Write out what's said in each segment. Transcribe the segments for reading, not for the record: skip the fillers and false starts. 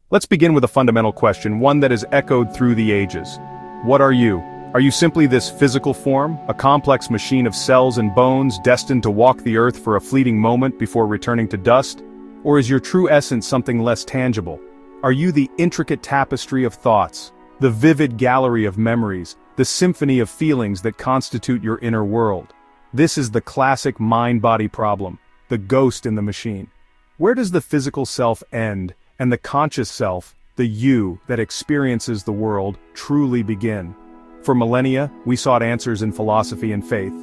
Let's begin with a fundamental question, one that has echoed through the ages. What are you? Are you simply this physical form, a complex machine of cells and bones destined to walk the earth for a fleeting moment before returning to dust? Or is your true essence something less tangible? Are you the intricate tapestry of thoughts, the vivid gallery of memories, the symphony of feelings that constitute your inner world? This is the classic mind-body problem, the ghost in the machine. Where does the physical self end, and the conscious self, the you that experiences the world, truly begin? For millennia, we sought answers in philosophy and faith.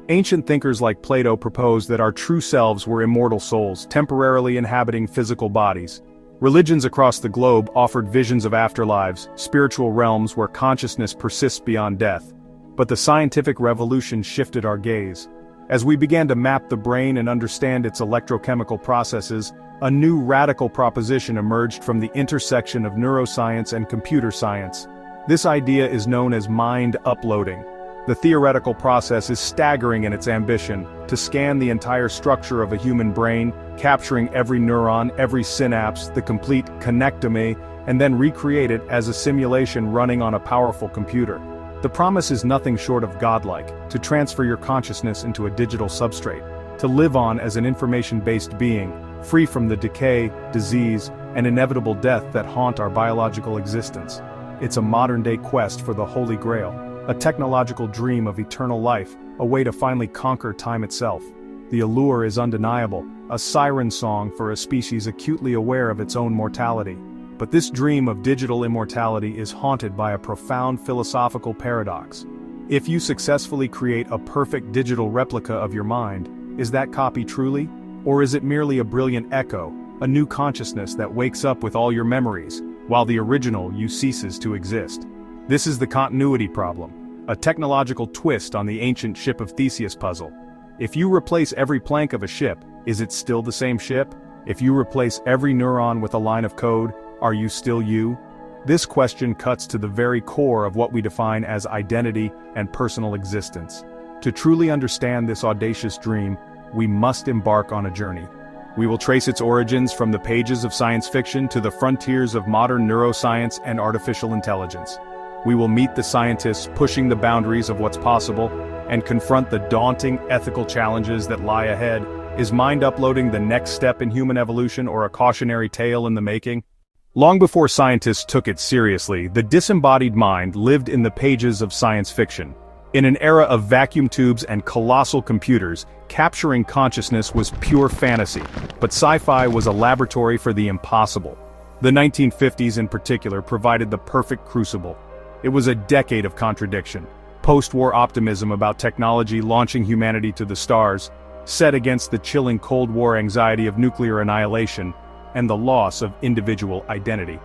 Ancient thinkers like Plato proposed that our true selves were immortal souls, temporarily inhabiting physical bodies. Religions across the globe offered visions of afterlives, spiritual realms where consciousness persists beyond death. But the scientific revolution shifted our gaze. As we began to map the brain and understand its electrochemical processes, a new radical proposition emerged from the intersection of neuroscience and computer science. This idea is known as mind uploading. The theoretical process is staggering in its ambition, to scan the entire structure of a human brain, capturing every neuron, every synapse, the complete connectome, and then recreate it as a simulation running on a powerful computer. The promise is nothing short of godlike, to transfer your consciousness into a digital substrate, to live on as an information-based being, free from the decay, disease, and inevitable death that haunt our biological existence. It's a modern-day quest for the Holy Grail, a technological dream of eternal life, a way to finally conquer time itself. The allure is undeniable, a siren song for a species acutely aware of its own mortality. But this dream of digital immortality is haunted by a profound philosophical paradox. If you successfully create a perfect digital replica of your mind, is that copy truly? Or is it merely a brilliant echo, a new consciousness that wakes up with all your memories, while the original you ceases to exist? This is the continuity problem, a technological twist on the ancient Ship of Theseus puzzle. If you replace every plank of a ship, is it still the same ship? If you replace every neuron with a line of code, are you still you? This question cuts to the very core of what we define as identity and personal existence. To truly understand this audacious dream, we must embark on a journey. We will trace its origins from the pages of science fiction to the frontiers of modern neuroscience and artificial intelligence. We will meet the scientists pushing the boundaries of what's possible and confront the daunting ethical challenges that lie ahead. Is mind uploading the next step in human evolution, or a cautionary tale in the making? Long before scientists took it seriously, the disembodied mind lived in the pages of science fiction. In an era of vacuum tubes and colossal computers, capturing consciousness was pure fantasy, but sci-fi was a laboratory for the impossible. The 1950s in particular provided the perfect crucible. It was a decade of contradiction. Post-war optimism about technology launching humanity to the stars, set against the chilling Cold War anxiety of nuclear annihilation, and the loss of individual identity.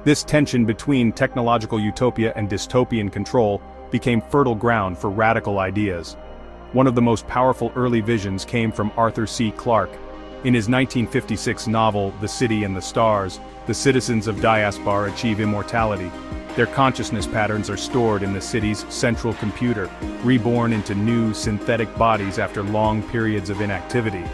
This tension between technological utopia and dystopian control became fertile ground for radical ideas. One of the most powerful early visions came from Arthur C. Clarke. In his 1956 novel, The City and the Stars, the citizens of Diaspar achieve immortality. Their consciousness patterns are stored in the city's central computer, reborn into new synthetic bodies after long periods of inactivity.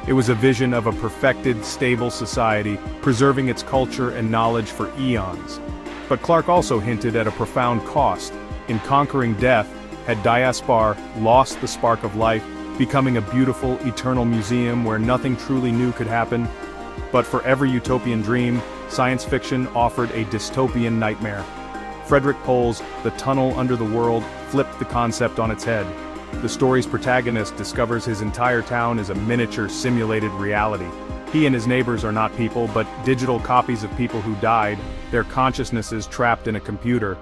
It was a vision of a perfected, stable society, preserving its culture and knowledge for eons. But Clarke also hinted at a profound cost. In conquering death, had Diaspar lost the spark of life, becoming a beautiful, eternal museum where nothing truly new could happen? But for every utopian dream, science fiction offered a dystopian nightmare. Frederik Pohl's The Tunnel Under the World flipped the concept on its head. The story's protagonist discovers his entire town is a miniature simulated reality. He and his neighbors are not people, but digital copies of people who died, their consciousnesses trapped in a computer.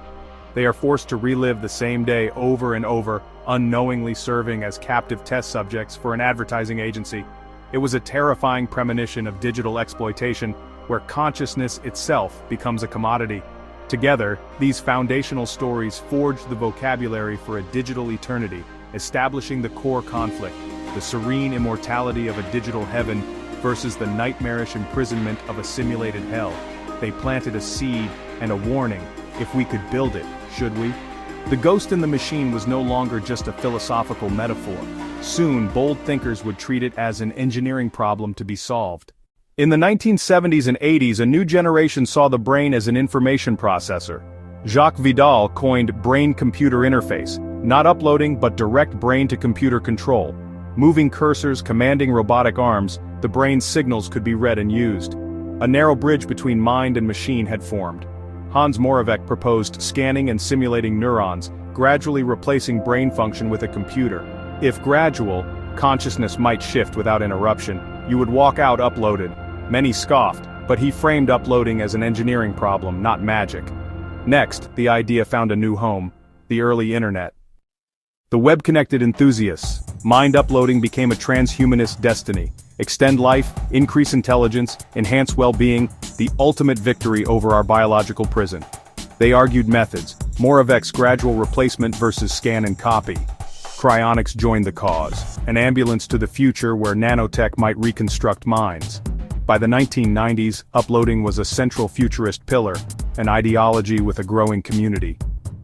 They are forced to relive the same day over and over, unknowingly serving as captive test subjects for an advertising agency. It was a terrifying premonition of digital exploitation, where consciousness itself becomes a commodity. Together, these foundational stories forged the vocabulary for a digital eternity, establishing the core conflict, the serene immortality of a digital heaven versus the nightmarish imprisonment of a simulated hell. They planted a seed and a warning: if we could build it, should we? The ghost in the machine was no longer just a philosophical metaphor. Soon, bold thinkers would treat it as an engineering problem to be solved. In the 1970s and 80s, a new generation saw the brain as an information processor. Jacques Vidal coined brain-computer interface, not uploading but direct brain-to-computer control. Moving cursors, commanding robotic arms, the brain's signals could be read and used. A narrow bridge between mind and machine had formed. Hans Moravec proposed scanning and simulating neurons, gradually replacing brain function with a computer. If gradual, consciousness might shift without interruption. You would walk out uploaded. Many scoffed, but he framed uploading as an engineering problem, not magic. Next, the idea found a new home: the early internet. The web-connected enthusiasts. Mind uploading became a transhumanist destiny. Extend life, increase intelligence, enhance well-being, the ultimate victory over our biological prison. They argued methods: Moravec's gradual replacement versus scan and copy. Cryonics joined the cause, an ambulance to the future where nanotech might reconstruct minds. By the 1990s, uploading was a central futurist pillar, an ideology with a growing community.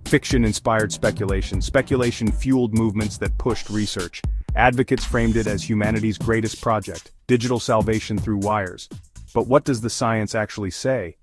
Fiction-inspired speculation. Speculation fueled movements that pushed research. Advocates framed it as humanity's greatest project, digital salvation through wires. But what does the science actually say?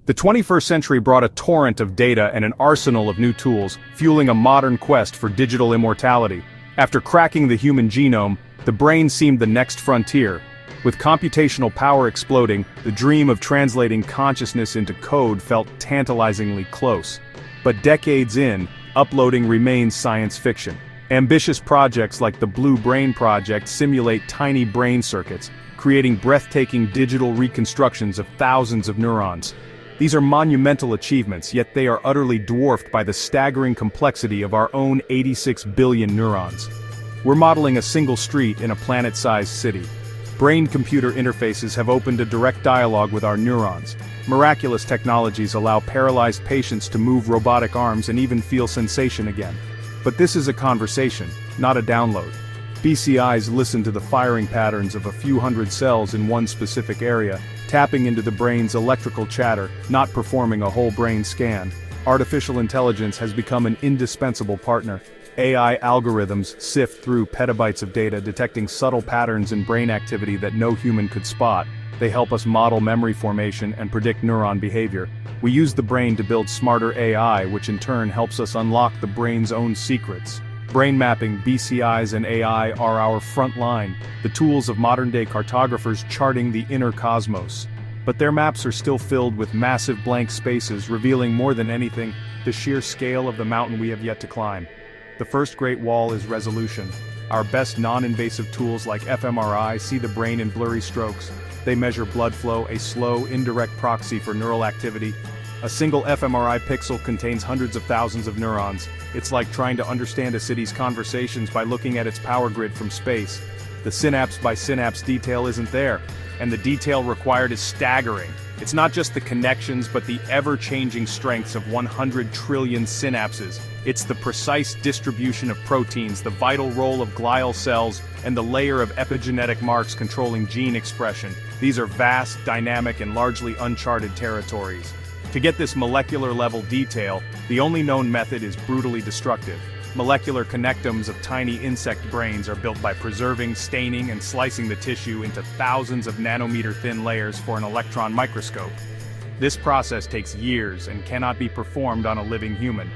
The 21st century brought a torrent of data and an arsenal of new tools, fueling a modern quest for digital immortality. After cracking the human genome, the brain seemed the next frontier. With computational power exploding, the dream of translating consciousness into code felt tantalizingly close. But decades in, uploading remains science fiction. Ambitious projects like the Blue Brain Project simulate tiny brain circuits, creating breathtaking digital reconstructions of thousands of neurons. These are monumental achievements, yet they are utterly dwarfed by the staggering complexity of our own 86 billion neurons. We're modeling a single street in a planet-sized city. Brain-computer interfaces have opened a direct dialogue with our neurons. Miraculous technologies allow paralyzed patients to move robotic arms and even feel sensation again. But this is a conversation, not a download. BCIs listen to the firing patterns of a few hundred cells in one specific area, tapping into the brain's electrical chatter, not performing a whole brain scan. Artificial intelligence has become an indispensable partner. AI algorithms sift through petabytes of data, detecting subtle patterns in brain activity that no human could spot. They help us model memory formation and predict neuron behavior. We use the brain to build smarter AI, which in turn helps us unlock the brain's own secrets. Brain mapping, BCIs and AI are our front line, the tools of modern-day cartographers charting the inner cosmos. But their maps are still filled with massive blank spaces, revealing more than anything, the sheer scale of the mountain we have yet to climb. The first great wall is resolution. Our best non-invasive tools like fMRI see the brain in blurry strokes. They measure blood flow, a slow, indirect proxy for neural activity. A single fMRI pixel contains hundreds of thousands of neurons. It's like trying to understand a city's conversations by looking at its power grid from space. The synapse by synapse detail isn't there, and the detail required is staggering. It's not just the connections but the ever-changing strengths of 100 trillion synapses. It's the precise distribution of proteins, the vital role of glial cells, and the layer of epigenetic marks controlling gene expression. These are vast, dynamic, and largely uncharted territories. To get this molecular-level detail, the only known method is brutally destructive. Molecular connectomes of tiny insect brains are built by preserving, staining, and slicing the tissue into thousands of nanometer-thin layers for an electron microscope. This process takes years and cannot be performed on a living human.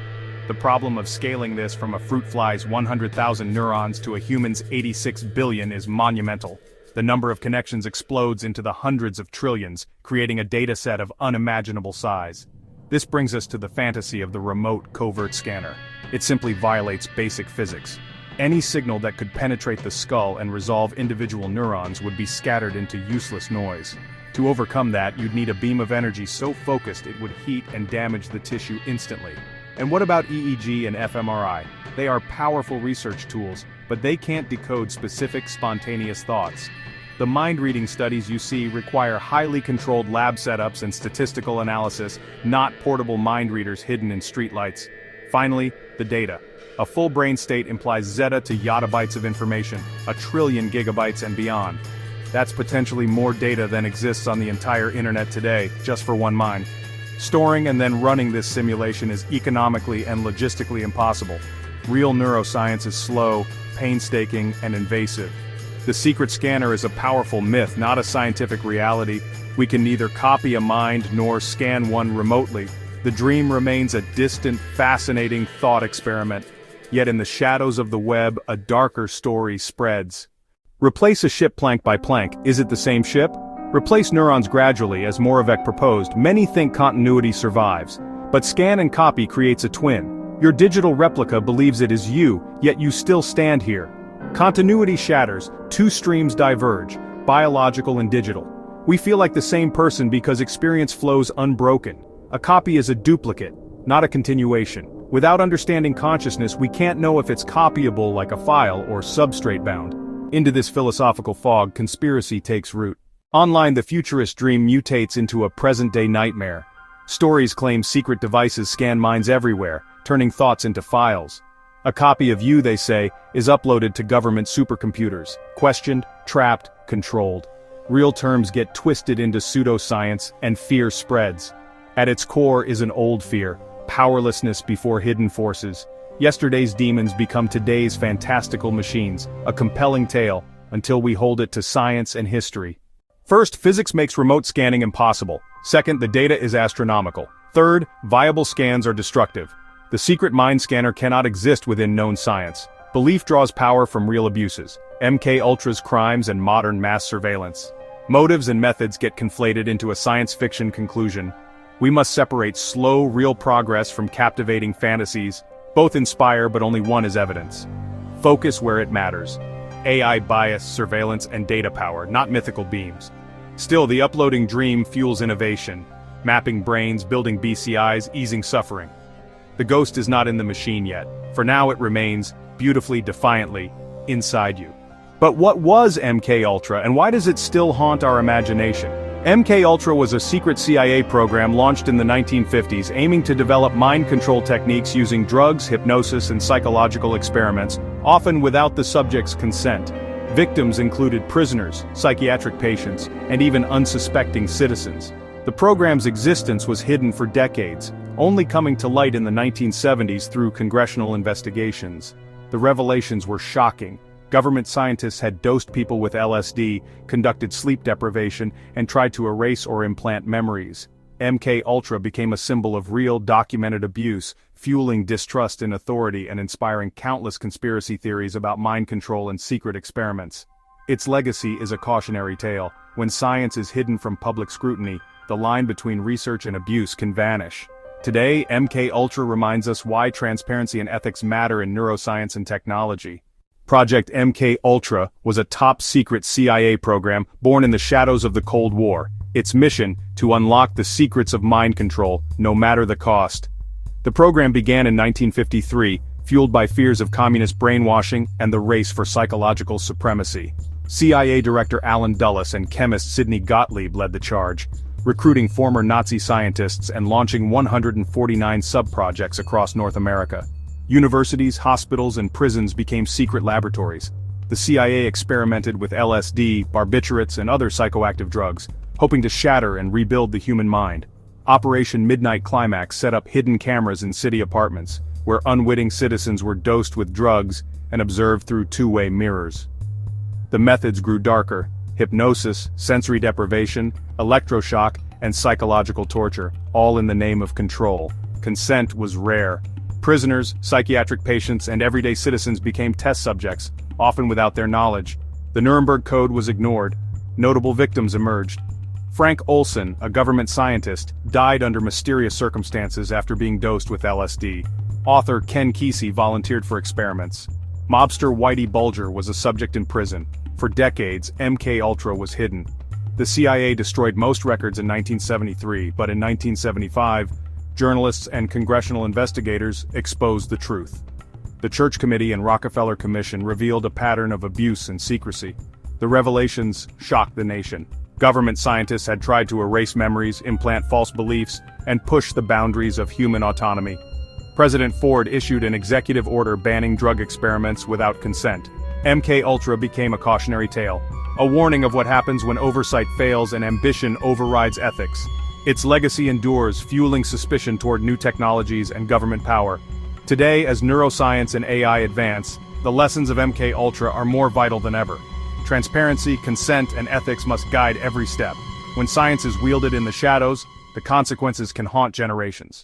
The problem of scaling this from a fruit fly's 100,000 neurons to a human's 86 billion is monumental. The number of connections explodes into the hundreds of trillions, creating a dataset of unimaginable size. This brings us to the fantasy of the remote covert scanner. It simply violates basic physics. Any signal that could penetrate the skull and resolve individual neurons would be scattered into useless noise. To overcome that, you'd need a beam of energy so focused it would heat and damage the tissue instantly. And what about EEG and fMRI? They are powerful research tools, but they can't decode specific, spontaneous thoughts. The mind-reading studies you see require highly controlled lab setups and statistical analysis, not portable mind readers hidden in streetlights. Finally, the data. A full brain state implies zetta to yottabytes of information, 1 trillion gigabytes and beyond. That's potentially more data than exists on the entire internet today, just for one mind. Storing and then running this simulation is economically and logistically impossible. Real neuroscience is slow, painstaking, and invasive. The secret scanner is a powerful myth, not a scientific reality. We can neither copy a mind nor scan one remotely. The dream remains a distant, fascinating thought experiment. Yet in the shadows of the web, a darker story spreads. Replace a ship plank by plank. Is it the same ship? Replace neurons gradually, as Moravec proposed. Many think continuity survives. But scan and copy creates a twin. Your digital replica believes it is you, yet you still stand here. Continuity shatters, two streams diverge, biological and digital. We feel like the same person because experience flows unbroken. A copy is a duplicate, not a continuation. Without understanding consciousness, we can't know if it's copyable like a file or substrate-bound. Into this philosophical fog, conspiracy takes root. Online, the futurist dream mutates into a present-day nightmare. Stories claim secret devices scan minds everywhere, turning thoughts into files. A copy of you, they say, is uploaded to government supercomputers, questioned, trapped, controlled. Real terms get twisted into pseudoscience, and fear spreads. At its core is an old fear, powerlessness before hidden forces. Yesterday's demons become today's fantastical machines, a compelling tale, until we hold it to science and history. First, physics makes remote scanning impossible. Second, the data is astronomical. Third, viable scans are destructive. The secret mind scanner cannot exist within known science. Belief draws power from real abuses. MKUltra's crimes and modern mass surveillance. Motives and methods get conflated into a science fiction conclusion. We must separate slow, real progress from captivating fantasies. Both inspire, but only one is evidence. Focus where it matters. AI bias, surveillance, and data power, not mythical beams. Still, the uploading dream fuels innovation. Mapping brains, building BCIs, easing suffering. The ghost is not in the machine yet. For now it remains, beautifully, defiantly, inside you. But what was MKUltra, and why does it still haunt our imagination? MKUltra was a secret CIA program launched in the 1950s aiming to develop mind control techniques using drugs, hypnosis, and psychological experiments, often without the subject's consent. Victims included prisoners, psychiatric patients, and even unsuspecting citizens. The program's existence was hidden for decades, only coming to light in the 1970s through congressional investigations. The revelations were shocking. Government scientists had dosed people with LSD, conducted sleep deprivation, and tried to erase or implant memories. MKUltra became a symbol of real, documented abuse, fueling distrust in authority and inspiring countless conspiracy theories about mind control and secret experiments. Its legacy is a cautionary tale. When science is hidden from public scrutiny, the line between research and abuse can vanish. Today, MKUltra reminds us why transparency and ethics matter in neuroscience and technology. Project MKUltra was a top-secret CIA program born in the shadows of the Cold War. Its mission, to unlock the secrets of mind control, no matter the cost. The program began in 1953, fueled by fears of communist brainwashing and the race for psychological supremacy. CIA Director Alan Dulles and chemist Sidney Gottlieb led the charge, recruiting former Nazi scientists and launching 149 sub-projects across North America. Universities, hospitals, and prisons became secret laboratories. The CIA experimented with LSD, barbiturates, and other psychoactive drugs, hoping to shatter and rebuild the human mind. Operation Midnight Climax set up hidden cameras in city apartments, where unwitting citizens were dosed with drugs and observed through two-way mirrors. The methods grew darker: hypnosis, sensory deprivation, electroshock, and psychological torture, all in the name of control. Consent was rare. Prisoners, psychiatric patients, and everyday citizens became test subjects, often without their knowledge. The Nuremberg Code was ignored. Notable victims emerged. Frank Olson, a government scientist, died under mysterious circumstances after being dosed with LSD. Author Ken Kesey volunteered for experiments. Mobster Whitey Bulger was a subject in prison. For decades, MKUltra was hidden. The CIA destroyed most records in 1973, but in 1975, journalists and congressional investigators exposed the truth. The Church Committee and Rockefeller Commission revealed a pattern of abuse and secrecy. The revelations shocked the nation. Government scientists had tried to erase memories, implant false beliefs, and push the boundaries of human autonomy. President Ford issued an executive order banning drug experiments without consent. MKUltra became a cautionary tale, a warning of what happens when oversight fails and ambition overrides ethics. Its legacy endures, fueling suspicion toward new technologies and government power. Today, as neuroscience and AI advance, the lessons of MKUltra are more vital than ever. Transparency, consent, and ethics must guide every step. When science is wielded in the shadows, the consequences can haunt generations.